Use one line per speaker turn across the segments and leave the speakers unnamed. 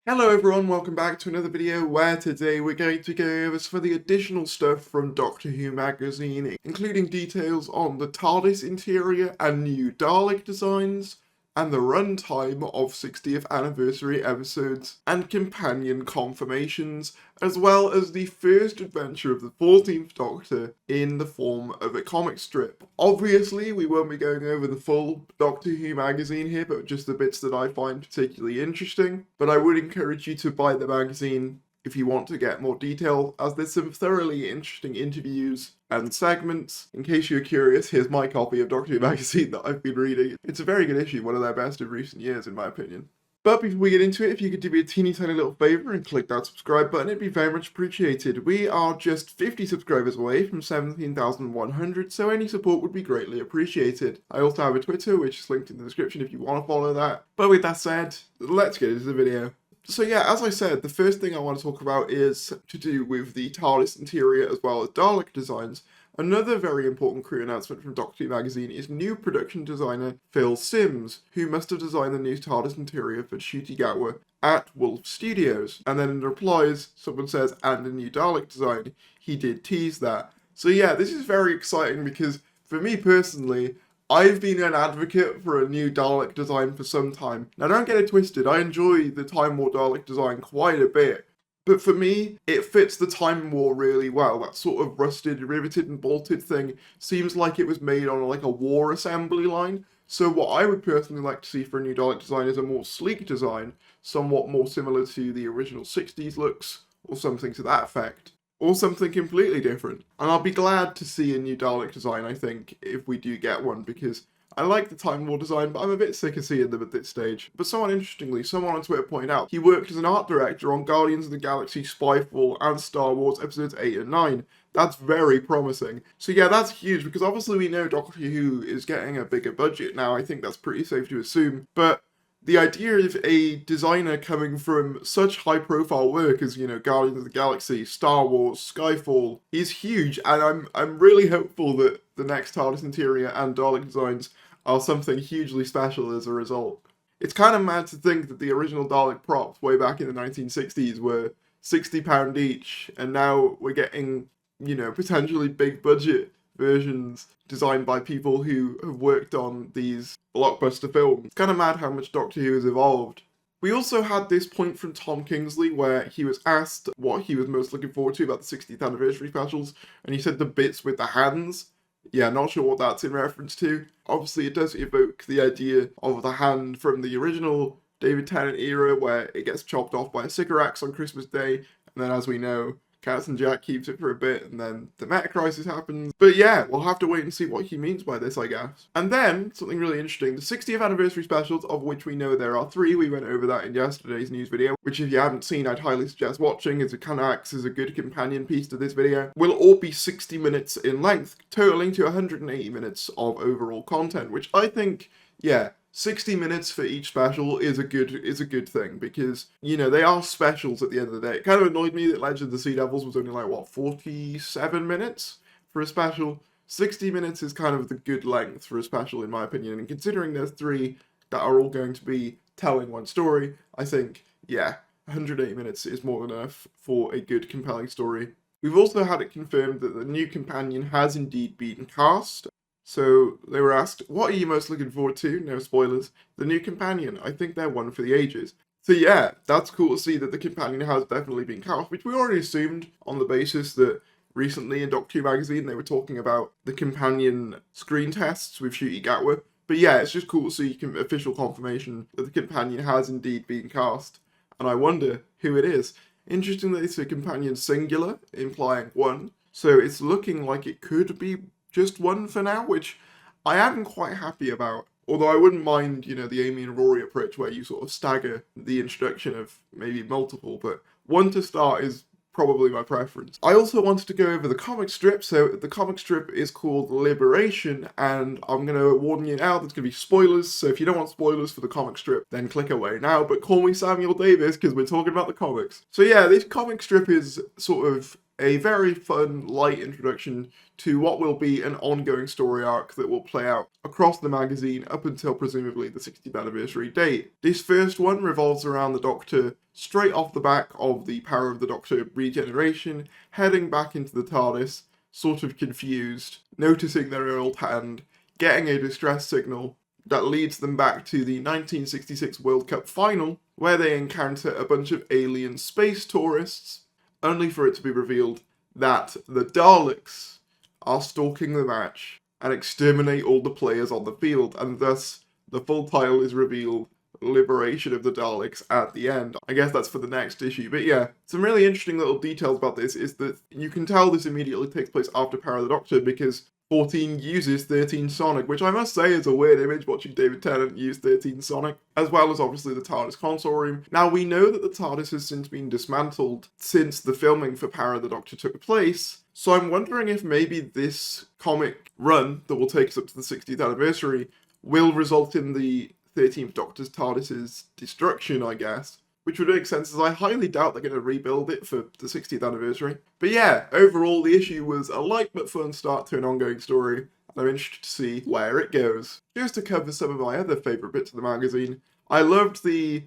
Hello everyone, welcome back to another video where today we're going to go over some of the additional stuff from Doctor Who magazine, including details on the TARDIS interior and new Dalek designs, and the runtime of 60th anniversary episodes and companion confirmations, as well as the first adventure of the 14th Doctor in the form of a comic strip. Obviously, we won't be going over the full Doctor Who magazine here, but just the bits that I find particularly interesting. But I would encourage you to buy the magazine if you want to get more detail, as there's some thoroughly interesting interviews and segments. In case you're curious, here's my copy of Doctor Who magazine that I've been reading. It's a very good issue, one of their best of recent years in my opinion. But before we get into it, if you could do me a teeny tiny little favour and click that subscribe button, it'd be very much appreciated. We are just 50 subscribers away from 17,100, so any support would be greatly appreciated. I also have a Twitter, which is linked in the description if you want to follow that. But with that said, let's get into the video. So yeah, as I said, the first thing I want to talk about is to do with the TARDIS interior as well as Dalek designs. Another very important crew announcement from Doctor Who magazine is new production designer Phil Simms, who must have designed the new TARDIS interior for Ncuti Gatwa at Wolf Studios. And then in replies, someone says, and a new Dalek design. He did tease that. So yeah, this is very exciting because for me personally, I've been an advocate for a new Dalek design for some time. Now don't get it twisted, I enjoy the Time War Dalek design quite a bit. But for me, it fits the Time War really well. That sort of rusted, riveted and bolted thing seems like it was made on like a war assembly line. So what I would personally like to see for a new Dalek design is a more sleek design, somewhat more similar to the original 60s looks, or something to that effect. Or something completely different. And I'll be glad to see a new Dalek design, I think, if we do get one, because I like the Time War design, but I'm a bit sick of seeing them at this stage. But somewhat interestingly, someone on Twitter pointed out, he worked as an art director on Guardians of the Galaxy, Spyfall, and Star Wars episodes 8 and 9. That's very promising. So yeah, that's huge, because obviously we know Doctor Who is getting a bigger budget now, I think that's pretty safe to assume, but the idea of a designer coming from such high-profile work as, you know, Guardians of the Galaxy, Star Wars, Skyfall, is huge, and I'm really hopeful that the next TARDIS interior and Dalek designs are something hugely special as a result. It's kind of mad to think that the original Dalek props way back in the 1960s were £60 each, and now we're getting, you know, potentially big-budget versions designed by people who have worked on these blockbuster films. It's kind of mad how much Doctor Who has evolved. We also had this point from Tom Kingsley where he was asked what he was most looking forward to about the 60th anniversary specials, and he said the bits with the hands. Yeah, not sure what that's in reference to. Obviously it does evoke the idea of the hand from the original David Tennant era where it gets chopped off by a Sycorax on Christmas Day, and then as we know, Captain Jack keeps it for a bit, and then the Meta Crisis happens. But yeah, we'll have to wait and see what he means by this, I guess. And then, something really interesting, the 60th anniversary specials, of which we know there are 3, we went over that in yesterday's news video, which if you haven't seen, I'd highly suggest watching, as it kind of acts as a good companion piece to this video, will all be 60 minutes in length, totaling to 180 minutes of overall content, which I think, yeah, 60 minutes for each special is a good thing, because, you know, they are specials at the end of the day. It kind of annoyed me that Legend of the Sea Devils was only like, what, 47 minutes for a special? 60 minutes is kind of the good length for a special, in my opinion, and considering there's 3 that are all going to be telling one story, I think, yeah, 180 minutes is more than enough for a good, compelling story. We've also had it confirmed that the new companion has indeed been cast. So they were asked, what are you most looking forward to? No spoilers. The new companion. I think they're one for the ages. So yeah, that's cool to see that the companion has definitely been cast, which we already assumed on the basis that recently in Doctor Who magazine they were talking about the companion screen tests with Ncuti Gatwa. But yeah, it's just cool to see official confirmation that the companion has indeed been cast. And I wonder who it is. Interestingly, it's a companion singular, implying 1. So it's looking like it could be just 1 for now, which I am quite happy about. Although I wouldn't mind, you know, the Amy and Rory approach where you sort of stagger the introduction of maybe multiple, but 1 to start is probably my preference. I also wanted to go over the comic strip, so the comic strip is called Liberation, and I'm going to warn you now, there's going to be spoilers, so if you don't want spoilers for the comic strip, then click away now, but call me Samuel Davis, because we're talking about the comics. So yeah, this comic strip is sort of a very fun, light introduction to what will be an ongoing story arc that will play out across the magazine up until presumably the 60th anniversary date. This first one revolves around the Doctor straight off the back of the Power of the Doctor regeneration, heading back into the TARDIS, sort of confused, noticing their old hand, getting a distress signal that leads them back to the 1966 World Cup final, where they encounter a bunch of alien space tourists, only for it to be revealed that the Daleks are stalking the match and exterminate all the players on the field, and thus the full title is revealed, Liberation of the Daleks, at the end. I guess that's for the next issue, but yeah, some really interesting little details about this is that you can tell this immediately takes place after Power of the Doctor, because 14 uses 13 Sonic, which I must say is a weird image watching David Tennant use 13 Sonic, as well as obviously the TARDIS console room. Now, we know that the TARDIS has since been dismantled since the filming for Power of the Doctor took place, so I'm wondering if maybe this comic run that will take us up to the 60th anniversary will result in the 13th Doctor's TARDIS's destruction, I guess. Which would make sense, as I highly doubt they're going to rebuild it for the 60th anniversary. But yeah, overall the issue was a light but fun start to an ongoing story, and I'm interested to see where it goes. Just to cover some of my other favourite bits of the magazine, I loved a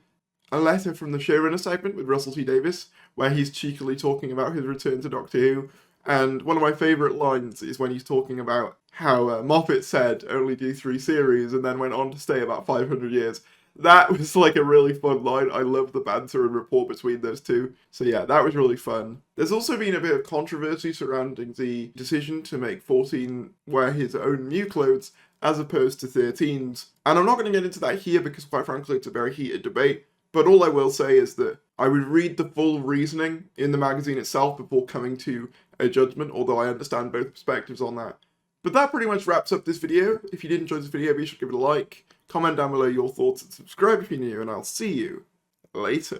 letter from the showrunner segment with Russell T Davies, where he's cheekily talking about his return to Doctor Who, and one of my favourite lines is when he's talking about how Moffat said only do 3 series and then went on to stay about 500 years. That was like a really fun line. I love the banter and rapport between those two. So yeah, that was really fun. There's also been a bit of controversy surrounding the decision to make 14 wear his own new clothes as opposed to 13's. And I'm not going to get into that here because quite frankly it's a very heated debate. But all I will say is that I would read the full reasoning in the magazine itself before coming to a judgment, although I understand both perspectives on that. But that pretty much wraps up this video. If you did enjoy this video, be sure to give it a like. Comment down below your thoughts and subscribe if you're new, and I'll see you later.